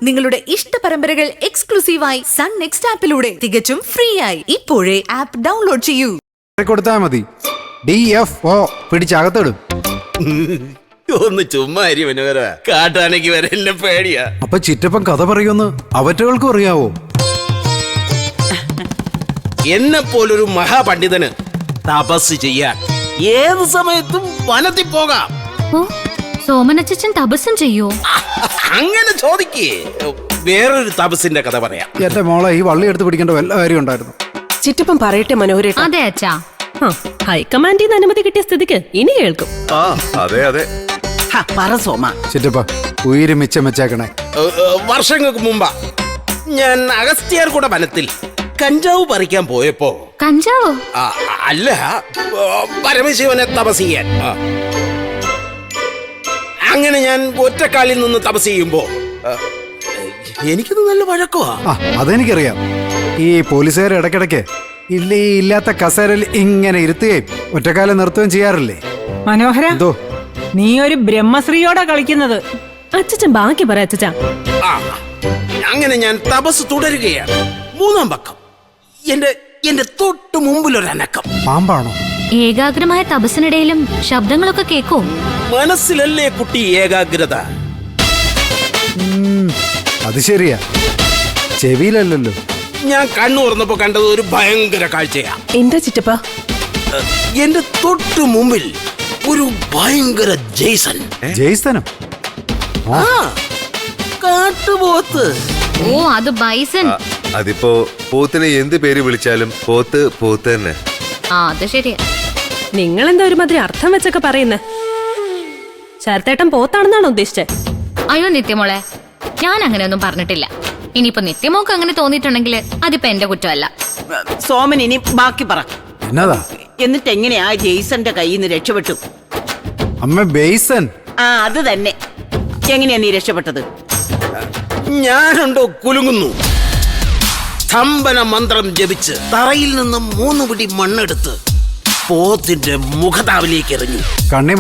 നിങ്ങളുടെ ഇഷ്ട പരമ്പരകൾ എക്സ്ക്ലൂസീവായി സൺ നെക്സ്റ്റ് ആപ്പിലൂടെ തികച്ചും ഫ്രീ ആയി ഇപ്പോഴേ ആപ്പ് ഡൗൺലോഡ് ചെയ്യൂ. കൊടുത്താ മതി, DFO പിടിച്ചകത്തിടും. ഒന്ന് ചുമ്മാ മനോഹര, കാട്ടാനയ്ക്ക് വരെ എന്നെ പേടിയാ. അപ്പൊ ചിറ്റപ്പൻ കഥ പറയുമെന്ന് അവറ്റകൾക്കും അറിയാവോ? എന്നെ പോലൊരു മഹാപണ്ഡിതന് തപസ് ചെയ്യാൻ ഏത് സമയത്തും വനത്തിൽ പോകാം. ഓ, സോമനച്ചൻ തപസ്സും ചെയ്യോ? അങ്ങനെ ചോദിക്കേ. വേറൊരു തപസ്സിന്റെ കഥ പറയാം. എന്റെ മോളെ ഈ വള്ളി എടുത്ത് പിടിക്കേണ്ട വല്ല കാര്യം ഉണ്ടായിരുന്നു. ചിറ്റപ്പൻ പറയട്ടെ മനോഹരേട്ട. അതെ അച്ഛാ. ഹൈക്കമാൻഡിൽ നിന്ന് അനുമതി കിട്ടിയ സ്ഥിതിക്ക് ഇനി കേൾക്കും. അതെ അതെ. പറ സോമ. ചിറ്റപ്പ ഉയിര് മിച്ചം വെച്ചേക്കണേ. വർഷങ്ങൾക്ക് മുമ്പാ ഞാൻ അഗസ്ത്യാർകൂട വനത്തിൽ കഞ്ചാവ് പറിക്കാൻ പോയപ്പോ. കഞ്ചാവോ? അല്ല, പരമശിവനെ തപസ് ചെയ്യാൻ. അങ്ങനെ ഞാൻ ഒറ്റക്കാലിൽ നിന്ന് തപസ് ചെയ്യുമ്പോ എനിക്കത് നല്ല വഴക്കമാ. അതെനിക്കറിയാം. ഈ പോലീസുകാർ ഇടയ്ക്കിടയ്ക്ക് ഇല്ലാത്ത കസേരയിൽ ഇങ്ങനെ ഇരുത്തുകയും ഒറ്റക്കാലം നിർത്തുകയും ചെയ്യാറില്ലേ? മനോഹര, എന്തോ നീ ഒരു ബ്രഹ്മശ്രീയോടാ കളിക്കുന്നത്. അച്ഛൻ ബാക്കി പറ അച്ഛാ. അങ്ങനെ ഞാൻ തപസ് തുടരുകയാണ്. മൂന്നാം പക്കം എന്റെ തൊട്ട് മുമ്പിലൊരനക്കം. പാമ്പാണോ? ഏകാഗ്രമായ തപസ്സിനിടയിലും ശബ്ദങ്ങളൊക്കെ കേക്കോ? മനസ്സിലല്ലേ കുട്ടി ഏകാഗ്രത. അത് ശരിയാ, ചെവിയിലല്ലല്ലോ. ഞാൻ കണ്ണു തുറന്നപ്പോ കണ്ടത് ഒരു ഭയങ്കര കാഴ്ചയാ. എന്താ ചിറ്റപ്പ? എന്റെ തൊട്ട് മുമ്പിൽ ഒരു ഭയങ്കര ജെയ്സൺ. ജെയ്സനോ? കാട്ടുപോത്ത്. ഓ, അത് ബൈസൺ. അതിപ്പോ പോത്തിനെ എന്ത് പേര് വിളിച്ചാലും പോത്ത് പോത്ത് തന്നെ. അത് ശരിയാ. നിങ്ങൾ എന്താ ഒരുമാതിരി അർത്ഥം വെച്ചൊക്കെ പറയുന്നേ? ശരത്തേട്ടൻ പോത്താണെന്നാണോ ഉദ്ദേശിച്ചത്? അയ്യോ നിത്യമോളെ, ഞാൻ അങ്ങനെയൊന്നും പറഞ്ഞിട്ടില്ല. ഇനിയിപ്പോ നിത്യമോക്ക് അങ്ങനെ തോന്നിയിട്ടുണ്ടെങ്കിൽ അതിപ്പോ എന്റെ കുറ്റമല്ല. സോമൻ ഇനി ബാക്കി പറ. എന്നതാ? എന്നിട്ട് എങ്ങനെയാ ജെയ്സന്റെ കയ്യിൽ നിന്ന് രക്ഷപ്പെട്ടു? അമ്മ ബെയ്സൻ. അത് തന്നെ. എങ്ങനെയാ നീ രക്ഷപ്പെട്ടത്? ഞാനുണ്ടോ കുലുങ്ങുന്നു. സ്തംഭന മന്ത്രം ജപിച്ച് തറയിൽ നിന്നും 3 പിടി മണ്ണെടുത്ത് പോത്തിന്റെ മുഖതാവിലേക്ക് എറിഞ്ഞു. കണ്ണി